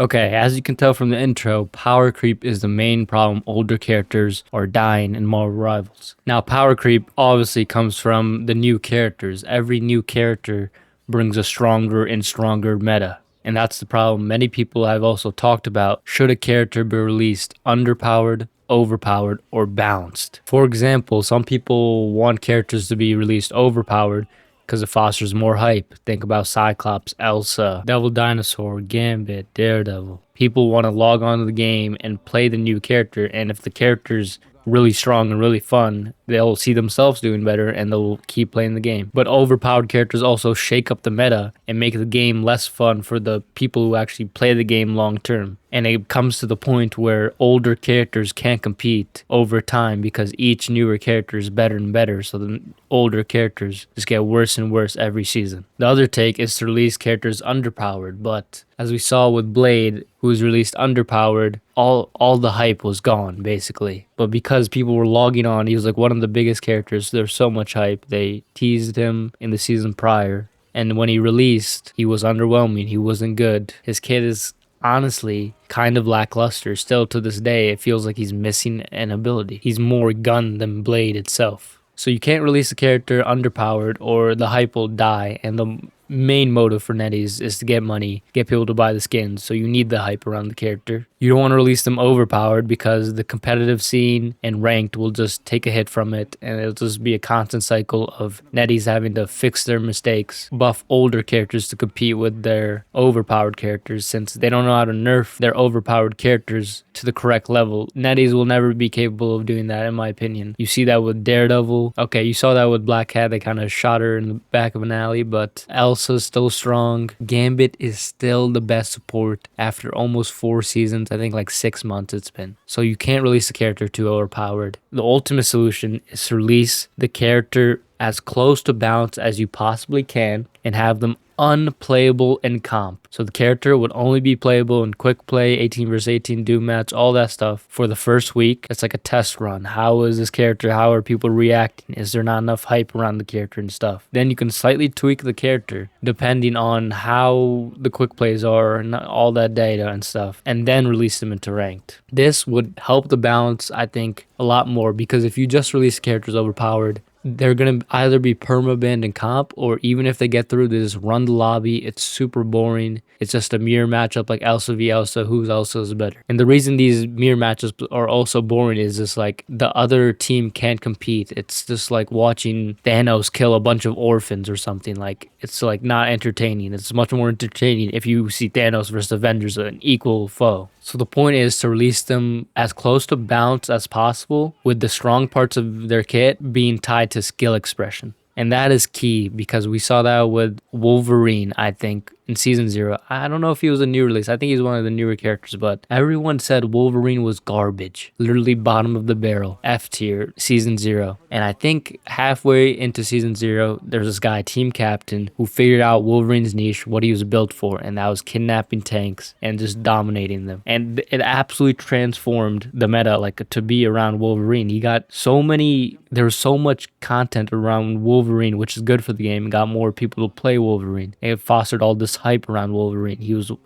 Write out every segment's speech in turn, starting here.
Okay, as you can tell from the intro, power creep is the main problem. Older characters are dying in Marvel Rivals. Now, power creep obviously comes from the new characters. Every new character brings a stronger and stronger meta. And that's the problem many people have also talked about. Should a character be released underpowered, overpowered, or balanced? For example, some people want characters to be released overpowered because it fosters more hype. Think about Cyclops, Elsa, Devil Dinosaur, Gambit, Daredevil. People want to log on to the game and play the new character, and if the character's really strong and really fun, they'll see themselves doing better and they'll keep playing the game. But overpowered characters also shake up the meta and make the game less fun for the people who actually play the game long term. And it comes to the point where older characters can't compete over time because each newer character is better and better. So the older characters just get worse and worse every season. The other take is to release characters underpowered, but as we saw with Blade, who was released underpowered, all the hype was gone basically. But because people were logging on, he was like one of the biggest characters. There's so much hype. They teased him in the season prior, and when he released, he was underwhelming. He wasn't good. His kit is honestly kind of lackluster. Still to this day, it feels like he's missing an ability. He's more gun than Blade itself. So you can't release a character underpowered or the hype will die, and the main motive for NetEase is to get money, get people to buy the skins, so you need the hype around the character. You don't want to release them overpowered because the competitive scene and ranked will just take a hit from it, and it'll just be a constant cycle of NetEase having to fix their mistakes, buff older characters to compete with their overpowered characters, since they don't know how to nerf their overpowered characters to the correct level. NetEase will never be capable of doing that, in my opinion. You see that with Daredevil. Okay, you saw that with Black Cat. They kind of shot her in the back of an alley, but Elsa's still strong. Gambit is still the best support after almost 4 seasons. I think like 6 months it's been. So you can't release the character too overpowered. The ultimate solution is to release the character as close to balance as you possibly can and have them unplayable in comp. So the character would only be playable in quick play, 18 versus 18, doom match, all that stuff for the first week. It's like a test run. How is this character? How are people reacting? Is there not enough hype around the character and stuff? Then you can slightly tweak the character depending on how the quick plays are and all that data and stuff, and then release them into ranked. This would help the balance, I think, a lot more, because if you just release characters overpowered, they're going to either be perma-banned in comp, or even if they get through, they just run the lobby. It's super boring. It's just a mirror matchup like Elsa v Elsa. Whose Elsa is better? And the reason these mirror matches are also boring is just like the other team can't compete. It's just like watching Thanos kill a bunch of orphans or something. Like, it's like not entertaining. It's much more entertaining if you see Thanos versus Avengers, an equal foe. So the point is to release them as close to balance as possible, with the strong parts of their kit being tied to skill expression. And that is key, because we saw that with Wolverine, I think, in Season 0. I don't know if he was a new release. I think he's one of the newer characters, but everyone said Wolverine was garbage. Literally bottom of the barrel, F tier, Season 0. And I think halfway into Season 0, there's this guy, Team Captain, who figured out Wolverine's niche, what he was built for, and that was kidnapping tanks and just dominating them. And it absolutely transformed the meta, like, to be around Wolverine. He got so many, there was so much content around Wolverine, which is good for the game, and got more people to play Wolverine. It fostered all this hype around Wolverine.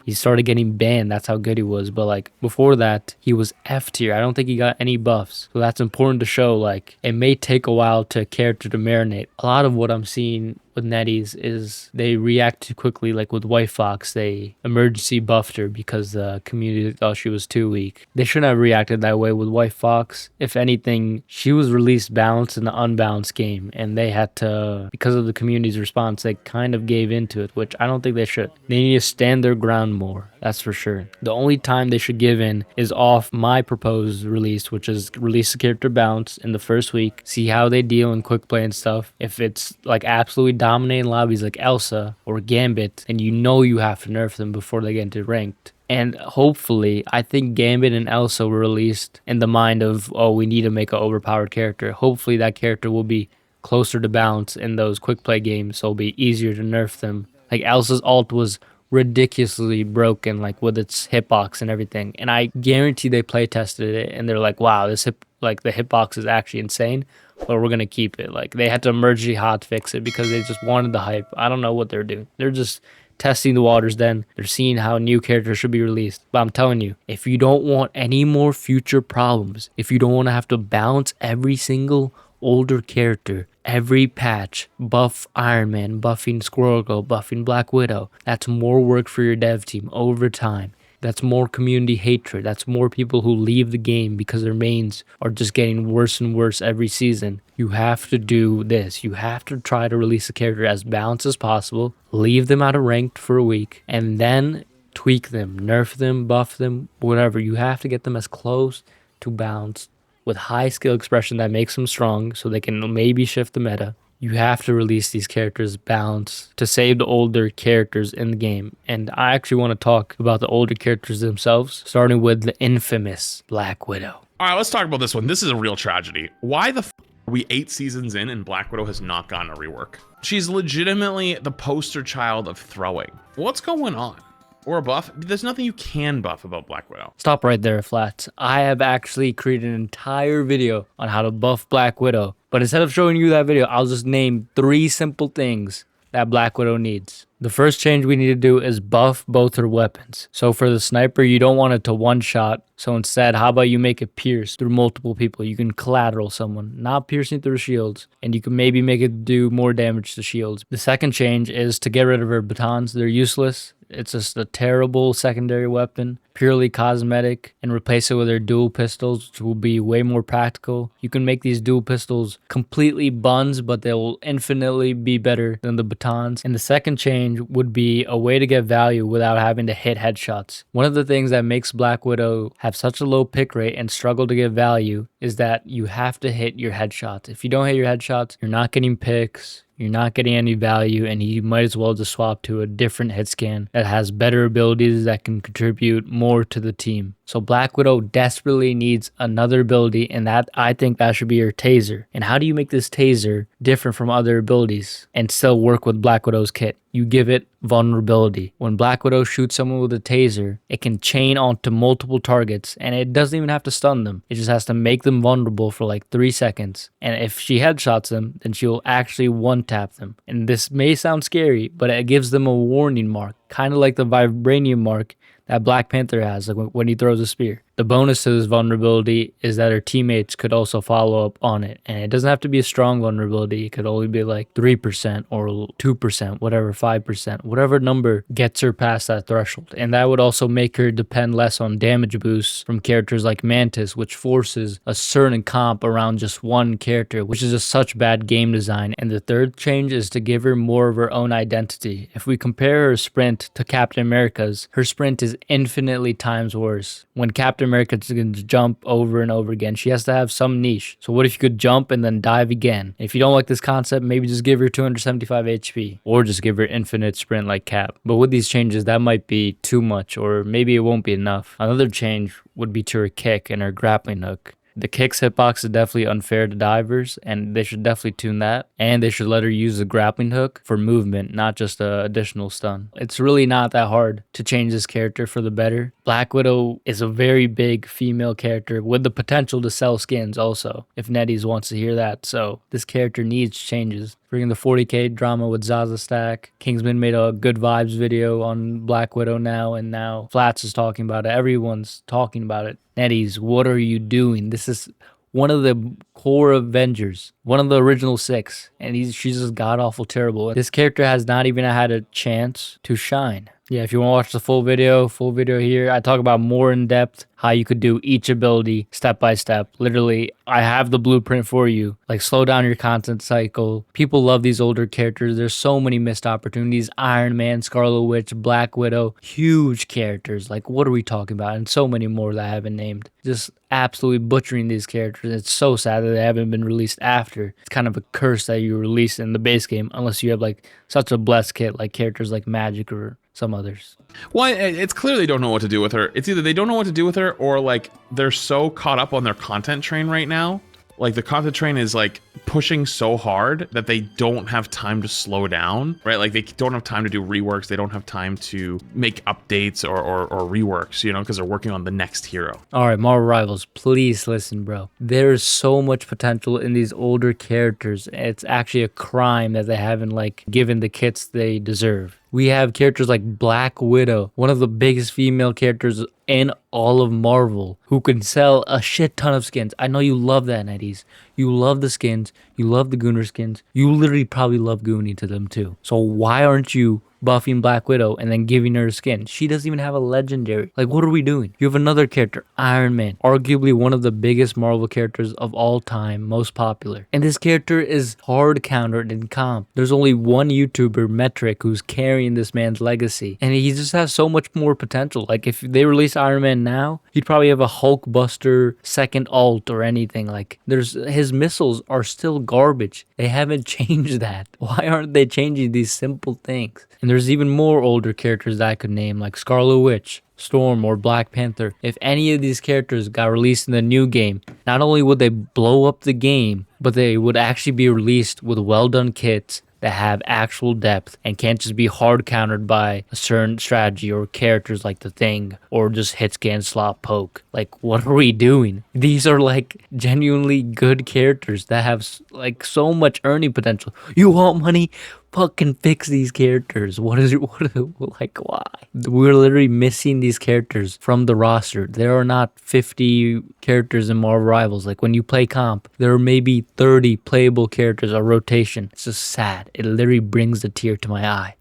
He started getting banned. That's how good he was. But like before that, he was F tier. I don't think he got any buffs. So that's important to show. Like, it may take a while to character to marinate. A lot of what I'm seeing with NetEase is they react too quickly. Like with White Fox, they emergency buffed her because the community thought she was too weak. They shouldn't have reacted that way with White Fox. If anything, she was released balanced in the unbalanced game, and they had to, because of the community's response, they kind of gave into it, which I don't think they should. They need to stand their ground more. That's for sure. The only time they should give in is off my proposed release, which is release the character balance in the first week, see how they deal in quick play and stuff. If it's like absolutely dominating lobbies like Elsa or Gambit, and you know you have to nerf them before they get into ranked. And hopefully, I think Gambit and Elsa were released in the mind of, oh, we need to make an overpowered character. Hopefully that character will be closer to balance in those quick play games, so it'll be easier to nerf them. Like Elsa's ult was ridiculously broken, like with its hitbox and everything, and I guarantee they play tested it and they're like, wow, this the hitbox is actually insane, but we're gonna keep it. Like, they had to emergency hotfix it because they just wanted the hype. I don't know what they're doing. They're just testing the waters then. They're seeing how new characters should be released. But I'm telling you, if you don't want any more future problems, if you don't want to have to balance every single older character, every patch, buff Iron Man, buffing Squirrel Girl, buffing Black Widow, that's more work for your dev team over time. That's more community hatred. That's more people who leave the game because their mains are just getting worse and worse every season. You have to do this. You have to try to release a character as balanced as possible, leave them out of ranked for a week, and then tweak them, nerf them, buff them, whatever. You have to get them as close to balanced with high skill expression that makes them strong so they can maybe shift the meta. You have to release these characters balanced to save the older characters in the game. And I actually want to talk about the older characters themselves, starting with the infamous Black Widow. All right, let's talk about this one. This is a real tragedy. Why the are we 8 seasons in and Black Widow has not gotten a rework? She's legitimately the poster child of throwing. What's going on? Or a buff? There's nothing you can buff about Black Widow. Stop right there, Flats. I have actually created an entire video on how to buff Black Widow. But instead of showing you that video, I'll just name 3 simple things that Black Widow needs. The first change we need to do is buff both her weapons. So for the sniper, you don't want it to one-shot. So instead, how about you make it pierce through multiple people? You can collateral someone, not piercing through shields. And you can maybe make it do more damage to shields. The second change is to get rid of her batons. They're useless. It's just a terrible secondary weapon, purely cosmetic, and replace it with her dual pistols, which will be way more practical. You can make these dual pistols completely buns, but they will infinitely be better than the batons. And the second change would be a way to get value without having to hit headshots. One of the things that makes Black Widow have such a low pick rate and struggle to get value is that you have to hit your headshots. If you don't hit your headshots, you're not getting picks. You're not getting any value, and you might as well just swap to a different hit scan that has better abilities that can contribute more to the team. So Black Widow desperately needs another ability, and that I think that should be her taser. And how do you make this taser different from other abilities and still work with Black Widow's kit? You give it vulnerability. When Black Widow shoots someone with a taser, it can chain onto multiple targets, and it doesn't even have to stun them. It just has to make them vulnerable for like 3 seconds. And if she headshots them, then she'll actually one-tap them. And this may sound scary, but it gives them a warning mark, kind of like the vibranium mark that Black Panther has, like when he throws a spear. The bonus to this vulnerability is that her teammates could also follow up on it. And it doesn't have to be a strong vulnerability. It could only be like 3% or 2%, whatever, 5%, whatever number gets her past that threshold. And that would also make her depend less on damage boosts from characters like Mantis, which forces a certain comp around just one character, which is just such bad game design. And the third change is to give her more of her own identity. If we compare her sprint to Captain America's, her sprint is infinitely times worse. When Captain America can jump over and over again, she has to have some niche. So what if you could jump and then dive again? If you don't like this concept, maybe just give her 275 HP or just give her infinite sprint like Cap. But with these changes, that might be too much, or maybe it won't be enough. Another change would be to her kick and her grappling hook. The kick's hitbox is definitely unfair to divers, and they should definitely tune that. And they should let her use the grappling hook for movement, not just an additional stun. It's really not that hard to change this character for the better. Black Widow is a very big female character with the potential to sell skins also, if NetEase wants to hear that. So this character needs changes. Bringing the 40k drama with Zaza Stack. Kingsman made a good vibes video on Black Widow now, and now Flats is talking about it. Everyone's talking about it. NetEase, what are you doing? This is one of the core Avengers, one of the original 6, and she's just god-awful terrible. This character has not even had a chance to shine. Yeah, if you want to watch the full video here, I talk about more in depth how you could do each ability step by step. Literally, I have the blueprint for you. Like, slow down your content cycle. People love these older characters. There's so many missed opportunities. Iron Man, Scarlet Witch, Black Widow, huge characters. Like, what are we talking about? And so many more that I haven't named. Just absolutely butchering these characters. It's so sad that they haven't been released after. It's kind of a curse that you release in the base game, unless you have like such a blessed kit, like characters like Magic or some others. Well, it's clear they don't know what to do with her. It's either they don't know what to do with her, or like they're so caught up on their content train right now. Like the content train is like pushing so hard that they don't have time to slow down, right? Like they don't have time to do reworks. They don't have time to make updates or reworks, you know, because they're working on the next hero. All right, Marvel Rivals, please listen, bro. There's so much potential in these older characters. It's actually a crime that they haven't like given the kits they deserve. We have characters like Black Widow, one of the biggest female characters in all of Marvel, who can sell a shit ton of skins. I know you love that, Netties. You love the skins. You love the Gooner skins. You literally probably love Goonie to them too. So why aren't you buffing Black Widow and then giving her a skin? She doesn't even have a legendary. Like, what are we doing? You have another character, Iron Man, arguably one of the biggest Marvel characters of all time, most popular. And this character is hard countered in comp. There's only one YouTuber, Metric, who's carrying this man's legacy. And he just has so much more potential. Like, if they release Iron Man now, he'd probably have a Hulkbuster second alt or anything. Like, his missiles are still garbage. They haven't changed that. Why aren't they changing these simple things? And there's even more older characters that I could name, like Scarlet Witch, Storm, or Black Panther. If any of these characters got released in the new game, not only would they blow up the game, but they would actually be released with well done kits that have actual depth and can't just be hard countered by a certain strategy or characters like the Thing or just hit scan slot poke. Like, what are we doing? These are like genuinely good characters that have like so much earning potential. You want money? Fucking fix these characters. Why? We're literally missing these characters from the roster. There are not 50 characters in Marvel Rivals. Like, when you play comp, there are maybe 30 playable characters, a rotation. It's just sad. It literally brings a tear to my eye.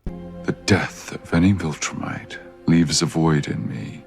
The death of any Viltrumite leaves a void in me.